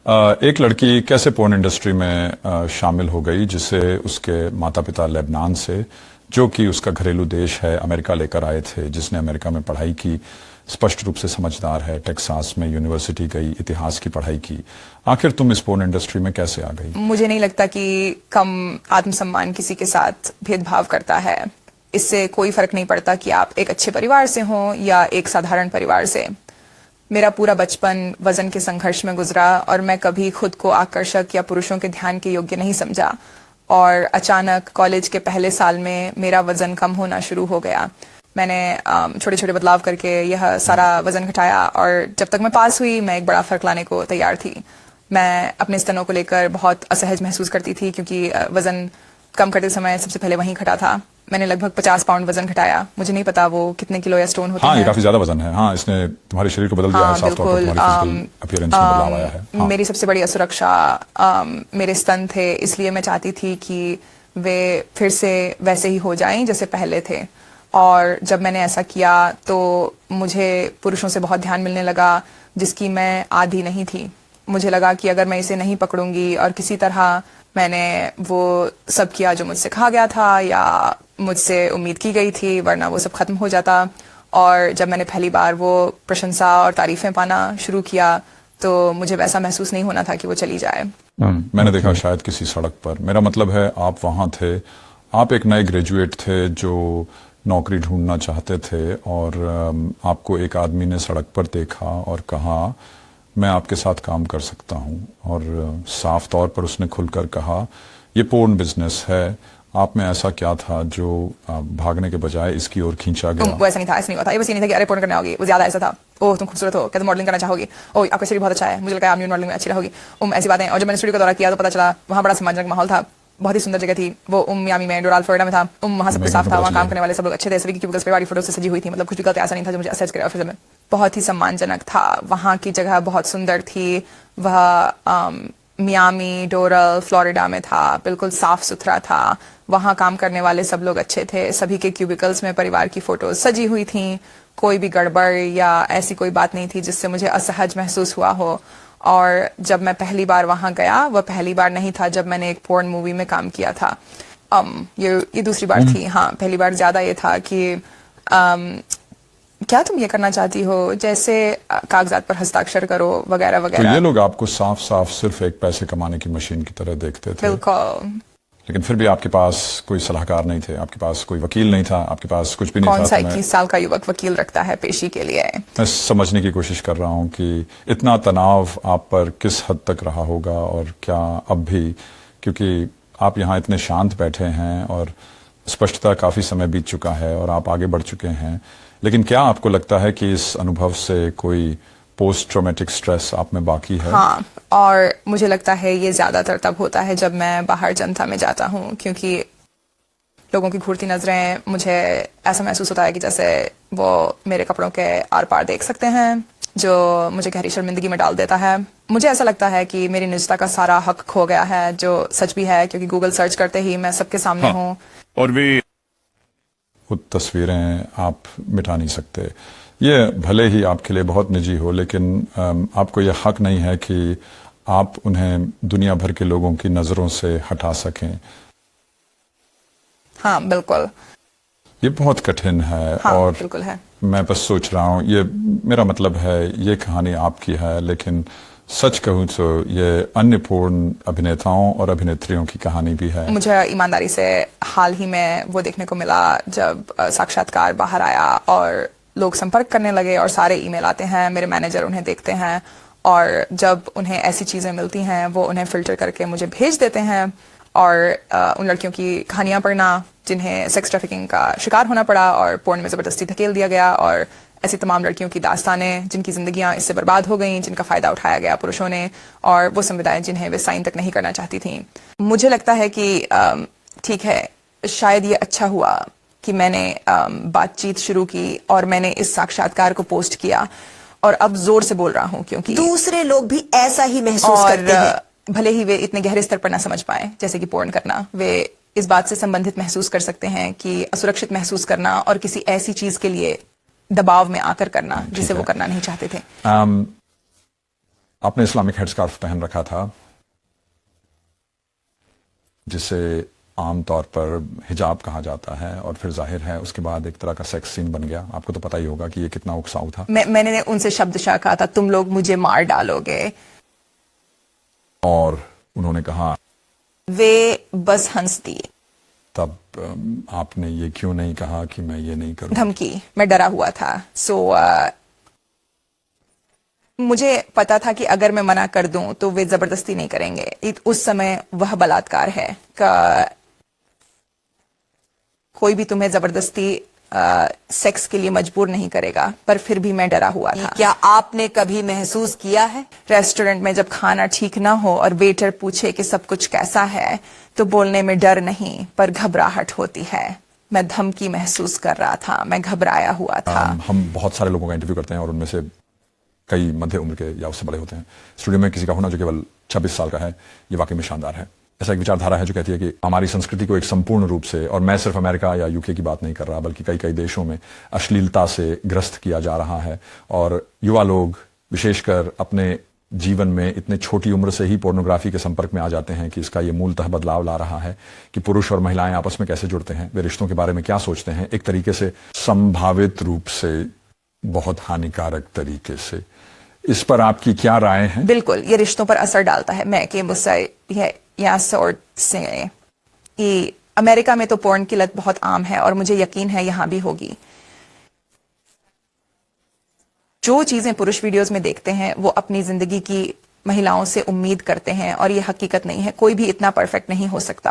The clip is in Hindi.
एक लड़की कैसे पोर्न इंडस्ट्री में शामिल हो गई जिसे उसके माता पिता लेबनान से, जो कि उसका घरेलू देश है, अमेरिका लेकर आए थे, जिसने अमेरिका में पढ़ाई की, स्पष्ट रूप से समझदार है, टेक्सास में यूनिवर्सिटी गई, इतिहास की पढ़ाई की। आखिर तुम इस पोर्न इंडस्ट्री में कैसे आ गई? मुझे नहीं लगता कि कम आत्मसम्मान किसी के साथ भेदभाव करता है। इससे कोई फर्क नहीं पड़ता कि आप एक अच्छे परिवार से हो या एक साधारण परिवार से। मेरा पूरा बचपन वजन के संघर्ष में गुजरा और मैं कभी खुद को आकर्षक या पुरुषों के ध्यान के योग्य नहीं समझा। और अचानक कॉलेज के पहले साल में मेरा वजन कम होना शुरू हो गया। मैंने छोटे छोटे बदलाव करके यह सारा वजन घटाया और जब तक मैं पास हुई मैं एक बड़ा फर्क लाने को तैयार थी। मैं अपने स्तनों को लेकर बहुत असहज महसूस करती थी क्योंकि वजन कम करते समय सबसे पहले वहीं घटा था। मैंने लगभग 50 पाउंड वजन घटाया। मुझे नहीं पता वो कितने किलो या स्टोन होते हैं। ये काफी ज्यादा वजन है। हाँ, इसने तुम्हारे शरीर को बदल दिया है, साफ तौर पर तुम्हारी फिजिकल अपीयरेंस में बदलाव आया है। मेरी सबसे बड़ी असुरक्षा मेरे स्तन थे, इसलिए मैं चाहती थी कि वे फिर से वैसे ही हो जाएं जैसे पहले थे। और जब मैंने ऐसा किया तो मुझे पुरुषों से बहुत ध्यान मिलने लगा जिसकी मैं आदी नहीं थी। मुझे लगा कि अगर मैं इसे नहीं पकड़ूंगी और किसी तरह मैंने वो सब किया जो मुझसे कहा गया था या मुझसे उम्मीद की गई थी, वरना वो सब खत्म हो जाता। और जब मैंने पहली बार वो प्रशंसा और तारीफें पाना शुरू किया तो मुझे वैसा महसूस नहीं होना था कि वो चली जाए। मैंने देखा शायद किसी सड़क पर, मेरा मतलब है आप वहां थे, आप एक नए ग्रेजुएट थे जो नौकरी ढूंढना चाहते थे और आपको एक आदमी ने सड़क पर देखा और कहा मैं आपके साथ काम कर सकता हूं। और साफ तौर पर उसने खुलकर कहा ये पोर्न बिजनेस है। आप में ऐसा क्या था जो भागने के बजाय इसकी ओर खींचा गया? वो ऐसा नहीं था, ऐसा नहीं हुआ था। ये बस ये नहीं था कि अरे पोर्न करने आओगी, वो ज्यादा ऐसा था ओह तुम खूबसूरत हो, क्या तुम मॉडलिंग करना चाहोगी, ओह आपका शरीर बहुत अच्छा है, मुझे लगा आप मॉडलिंग में अच्छी रहोगी, ऐसी बातें। और जब मैंने स्टूडियो का दौरा किया तो पता चला वहाँ बड़ा सम्मानजनक माहौल था, बहुत ही सुंदर जगह थी वो। मियामी में, डोराल फ्लोरिडा में था। वहाँ सब कुछ साफ था, वहाँ काम करने वाले सब लोग अच्छे थे, सभी की क्यूबिकल्स पे बड़ी फोटो से सजी हुई थी। मतलब कुछ भी गलत ऐसा नहीं था जो मुझे असेस करे ऑफिस में। बहुत ही सम्मानजनक था। वहाँ की जगह बहुत सुंदर थी। वह मियामी, डोरल, फ्लोरिडा में था, बिल्कुल साफ सुथरा था। वहाँ काम करने वाले सब लोग अच्छे थे, सभी के क्यूबिकल्स में परिवार की फोटोज सजी हुई थी। कोई भी गड़बड़ या ऐसी कोई बात नहीं थी जिससे मुझे असहज महसूस हुआ हो। और जब मैं पहली बार वहां गया, वह पहली बार नहीं था जब मैंने एक पोर्न मूवी में काम किया था। ये दूसरी बार थी। हाँ, पहली बार ज्यादा ये था कि क्या तुम ये करना चाहती हो, जैसे कागजात पर हस्ताक्षर करो वगैरह वगैरह। तो ये लोग आपको साफ साफ सिर्फ एक पैसे कमाने की मशीन की तरह देखते थे। बिल्कुल। लेकिन फिर भी आपके पास कोई सलाहकार नहीं थे, आपके पास कोई वकील नहीं था, आपके पास कुछ भी नहीं था। कौन सा 21 साल का युवक वकील रखता है पेशी के लिए? मैं समझने की कोशिश कर रहा हूँ कि इतना तनाव आप पर किस हद तक रहा होगा और क्या अब भी, क्योंकि आप यहाँ इतने शांत बैठे हैं और स्पष्टता काफी समय बीत चुका है और आप आगे बढ़ चुके हैं, लेकिन क्या आपको लगता है कि इस अनुभव से कोई पोस्ट ट्रॉमेटिक स्ट्रेस आप में बाकी है? हाँ, और मुझे लगता है ये ज्यादातर तब होता है जब मैं बाहर जनता में जाता हूँ, क्योंकि लोगों की घूरती नजरें, मुझे ऐसा महसूस होता है कि जैसे वो मेरे कपड़ों के आर पार देख सकते हैं, जो मुझे गहरी शर्मिंदगी में डाल देता है। मुझे ऐसा लगता है कि मेरी निजता का सारा हक खो गया है, जो सच भी है क्योंकि गूगल सर्च करते ही मैं सबके सामने हूँ। और वो तस्वीरें आप मिटा नहीं सकते। ये भले ही आपके लिए बहुत निजी हो, लेकिन आपको यह हक नहीं है कि आप उन्हें दुनिया भर के लोगों की नजरों से हटा सकें। हाँ बिल्कुल, ये बहुत कठिन है। हाँ, और बिल्कुल है। मैं बस सोच रहा हूँ, ये मेरा मतलब है ये कहानी आपकी है, लेकिन सच कहूँ तो ये अन्य पोर्न अभिनेताओं और अभिनेत्रियों की कहानी भी है। मुझे ईमानदारी से हाल ही में वो देखने को मिला जब साक्षात्कार बाहर आया और लोग संपर्क करने लगे और सारे ईमेल आते हैं, मेरे मैनेजर उन्हें देखते हैं और जब उन्हें ऐसी चीजें मिलती हैं वो उन्हें फिल्टर करके मुझे भेज देते हैं। और उन लड़कियों की कहानियां पढ़ना जिन्हें सेक्स ट्रैफिकिंग का शिकार होना पड़ा और पोर्न में जबरदस्ती धकेल दिया गया, और ऐसी तमाम लड़कियों की दास्तानें जिनकी जिंदगियां इससे बर्बाद हो गई, जिनका फायदा उठाया गया पुरुषों ने, और वो संविदाएं जिन्हें वे साइन तक नहीं करना चाहती थी। मुझे लगता है कि ठीक है, शायद ये अच्छा हुआ कि मैंने बातचीत शुरू की और मैंने इस साक्षात्कार को पोस्ट किया और अब जोर से बोल रहा हूँ, क्योंकि दूसरे लोग भी ऐसा ही महसूस करते हैं। भले ही वे इतने गहरे स्तर पर ना समझ पाए, जैसे कि पोर्न करना, वे इस बात से संबंधित महसूस कर सकते हैं कि असुरक्षित महसूस करना और किसी ऐसी चीज के लिए दबाव में आकर करना जिसे वो करना नहीं चाहते थे। आपने इस्लामिक हेडस्कार्फ पहन रखा था, जिसे आमतौर पर हिजाब कहा जाता है, और फिर जाहिर है उसके बाद एक तरह का सेक्स सीन बन गया। आपको तो पता ही होगा कि ये कितना उकसाऊ था। मैंने उनसे शब्दशः कहा था, तुम लोग मुझे मार डालोगे, और उन्होंने कहा, वे बस हंस दिए। तब आपने ये क्यों नहीं कहा कि मैं ये नहीं करूं? धमकी, मैं डरा हुआ था। मुझे पता था कि अगर मैं मना कर दूं तो वे जबरदस्ती नहीं करेंगे। उस समय वह बलात्कार है का कोई भी तुम्हें जबरदस्ती सेक्स के लिए मजबूर नहीं करेगा, पर फिर भी मैं डरा हुआ था। क्या आपने कभी महसूस किया है रेस्टोरेंट में जब खाना ठीक ना हो और वेटर पूछे कि सब कुछ कैसा है, तो बोलने में डर नहीं पर घबराहट होती है। मैं धमकी महसूस कर रहा था, मैं घबराया हुआ था। हम बहुत सारे लोगों का इंटरव्यू करते हैं और उनमें से कई मध्य उम्र के या उससे बड़े होते हैं। स्टूडियो में किसी का होना जो केवल 26 साल का है, ये वाकई में शानदार है। ऐसा एक विचारधारा है जो कहती है कि हमारी संस्कृति को एक संपूर्ण रूप से, और मैं सिर्फ अमेरिका या यूके की बात नहीं कर रहा, बल्कि कई कई देशों में अश्लीलता से ग्रस्त किया जा रहा है, और युवा लोग विशेषकर अपने जीवन में इतने छोटी उम्र से ही पोर्नोग्राफी के संपर्क में आ जाते हैं कि इसका ये मूलतः बदलाव ला रहा है कि पुरुष और महिलाएं आपस में कैसे जुड़ते हैं, वे रिश्तों के बारे में क्या सोचते हैं, एक तरीके से संभावित रूप से बहुत हानिकारक तरीके से। इस पर आपकी क्या राय है? बिल्कुल, ये रिश्तों पर असर डालता है। मैं कि मुझसे यहाँ से कि अमेरिका में तो पोर्न की लत बहुत आम है और मुझे यकीन है यहाँ भी होगी। जो चीजें पुरुष वीडियोस में देखते हैं वो अपनी जिंदगी की महिलाओं से उम्मीद करते हैं, और ये हकीकत नहीं है। कोई भी इतना परफेक्ट नहीं हो सकता।